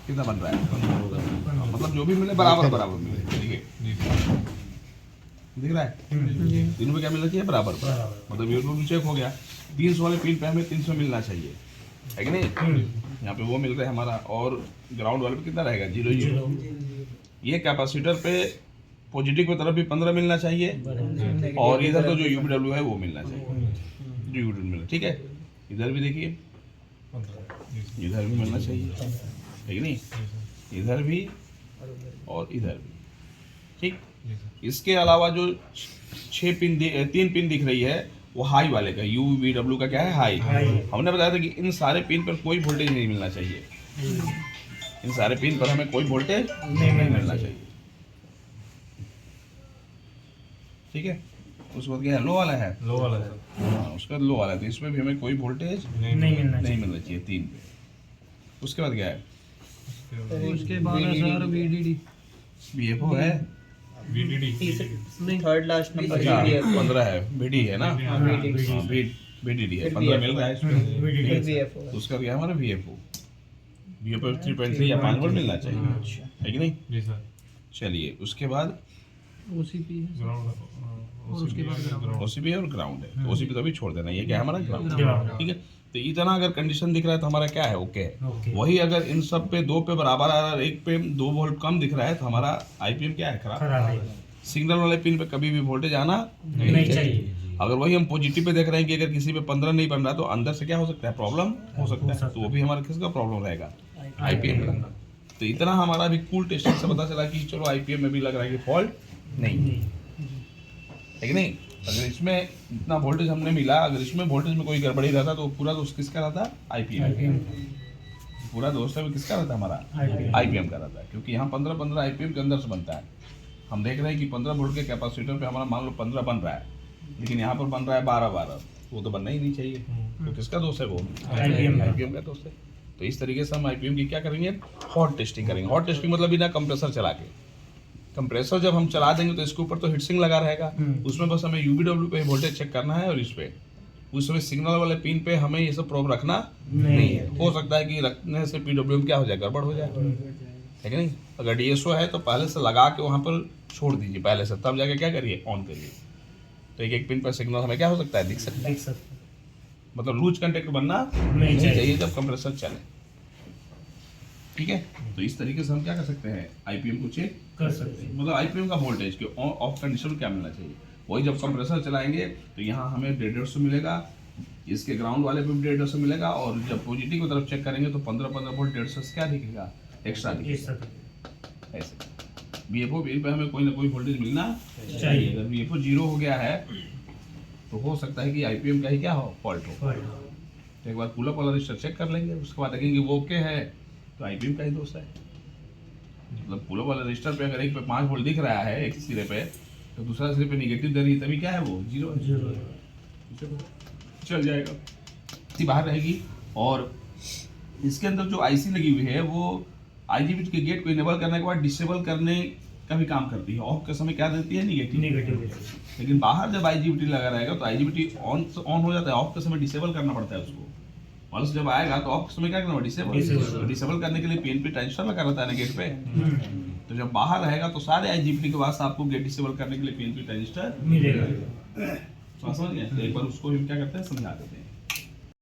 कितना बन रहा है, मतलब जो भी मिले बराबर बराबर मिले। ठीक है, दिख रहा है तीनों में क्या मिलना चाहिए, बराबर। मतलब ये चेक हो गया। 300 वाले पिन पे हमें 300 मिलना चाहिए, है कि नहीं। यहाँ पे वो मिल रहा है हमारा, और ग्राउंड वाले पे कितना रहेगा, 0 0। ये कैपेसिटर पे पॉजिटिव की तरफ भी 15 मिलना चाहिए, और इधर तो जो यूबीडब्ल्यू है वो मिलना चाहिए, जो यूबीडब्ल्यू मिलना। ठीक है, इधर भी देखिए, इधर भी मिलना चाहिए, है कि नहीं, इधर भी और इधर भी। ठीक, इसके अलावा जो 3 पिन दिख रही है वो हाई वाले का, यूवीडब्ल्यू का क्या है, हाई। हमने बताया था कि इन सारे पिन पर कोई वोल्टेज नहीं मिलना चाहिए, इन सारे पिन पर हमें कोई वोल्टेज नहीं मिलना चाहिए। ठीक है, उसके बाद क्या है, लो वाला है, लो वाला है। हाँ, उसके बाद लो वाला है, तो इसमें भी हमें कोई वोल्टेज नहीं मिलना नहीं मिलना चाहिए 3 पे। उसके बाद क्या है, उसके बाद है सर वीडीडी, बीएफओ है, वीडीडी नहीं थर्ड लास्ट नंबर अच्छा 15 है, बीडी है ना, बीडीडी है, 15 मिल रहा है इसमें। वीएफओ तो उसका क्या है हमारा वीएफओ, वीएफओ 3.3 या 5 वोल्ट मिलना चाहिए, है कि नहीं। जी सर। चलिए, उसके बाद ओसीपी ग्राउंड और उसके बाद ग्राउंड। ओसीपी और ग्राउंड है, तो ओसीपी तो अभी छोड़ देना, ये क्या है हमारा ग्राउंड। ठीक है, तो इतना अगर कंडीशन दिख रहा है तो हमारा क्या है, ओके है। वही अगर इन सब पे 2 पे बराबर आ रहा है, 1 पे 2 वोल्ट कम दिख रहा है, तो हमारा आईपीएम क्या है, खराब। सिग्नल वाले पिन पे कभी भी वोल्टेज आना नहीं चाहिए। अगर वही हम पॉजिटिव पे देख रहे हैं कि अगर किसी पे 15 नहीं बन रहा तो अंदर से क्या हो सकता है, प्रॉब्लम हो सकता है, तो वो भी हमारा किसका प्रॉब्लम रहेगा, आईपीएम का। तो इतना हमारा अभी कूल टेस्टिंग से पता चला कि चलो आईपीएम में भी लग रहा है कि फॉल्ट नहीं है कि नहीं। अगर इसमें इतना वोल्टेज हमने मिला, अगर इसमें वोल्टेज में कोई गड़बड़ी रहता तो पूरा दोष किसका रहता, आईपीएम। पूरा दोष है किसका रहता, हमारा आईपीएम का रहता है, क्योंकि यहाँ 15 आईपीएम के अंदर से बनता है। हम देख रहे हैं कि 15 वोल्ट के कैपेसिटर पे हमारा मान लो 15 बन रहा है, लेकिन यहाँ पर बन रहा है 12, वो तो बनना ही नहीं चाहिए। तो किसका दोष है, वो आईपीएम का दोष है। तो इस तरीके से हम आईपीएम की क्या करेंगे, हॉट टेस्टिंग करेंगे। हॉट टेस्टिंग मतलब बिना कंप्रेसर चला के, कंप्रेसर जब हम चला देंगे तो इसके ऊपर तो हीटसिंक लगा रहेगा, उसमें बस हमें यूबीडब्ल्यू पे वोल्टेज चेक करना है, और इस पे उस समय सिग्नल वाले पिन पे हमें ये सब प्रोब रखना नहीं है। हो सकता है कि रखने से पीडब्ल्यूएम क्या हो जाए, गड़बड़ हो जाए, है कि नहीं। अगर डीएसओ है तो पहले से लगा के वहाँ पर छोड़ दीजिए पहले से, तब जाके क्या करिए, ऑन करिए। तो एक पिन पर सिग्नल हमें क्या हो सकता है, दिख सकता है। मतलब लूज कंटेक्ट बनना नहीं चाहिए जब कंप्रेसर चले। ठीक है, तो इस तरीके से हम क्या कर सकते हैं, आईपीएम को चेक कर सकते हैं। मतलब आईपीएम का वोल्टेज के ऑन ऑफ कंडीशन क्या मिलना चाहिए, वही जब कंप्रेसर चलाएंगे तो यहाँ हमें 150 मिलेगा, इसके ग्राउंड वाले पे भी 150 मिलेगा, और जब पॉजिटिव की तरफ चेक करेंगे तो 15 वोल्ट 150 से क्या दिखेगा, एक्स्ट्रा दिखेगा। ऐसे बीएफओ बिल पे हमें कोई ना कोई वोल्टेज मिलना चाहिए। अगर बीएफओ 0 हो गया है तो हो सकता है कि आईपीएम का ही क्या हो, फॉल्ट हो। तो एक बार पुल अप वाला रजिस्टर चेक कर लेंगे, उसके बाद देखेंगे वो ओके है तो आईपीएम का ही दोष है। मतलब पुल अप वाले रजिस्टर पे अगर एक पे 5 वोल्ट दिख रहा है एक सिरे पे, तो दूसरा सिरे पे निगेटिव दे रही है, तभी क्या है, वो 0 चल जाएगा, इतनी बाहर रहेगी। और इसके अंदर जो आईसी लगी हुई है वो आईजीबीटी के गेट को इनेबल करने के बाद डिसेबल करने का भी काम करती है। ऑफ के समय क्या देती है, निगेटिव। लेकिन बाहर जब आईजीबीटी लगा रहेगा तो आईजीबीटी ऑन हो जाता है, ऑफ के समय डिसेबल करना पड़ता है उसको। पल्स जब आएगा तो ऑफ के समय क्या करना, डिसेबल। डिसेबल करने के लिए पिन पे ट्रांजिस्टर लगा रहता है ना गेट पे, तो जब बाहर रहेगा तो सारे आईजीबीटी के बाद आपको गेट डिसेबल करने के लिए पिन पे ट्रांजिस्टर मिलेगा। समझ गए, तो एक बार उसको हम क्या करते हैं, समझा देते हैं।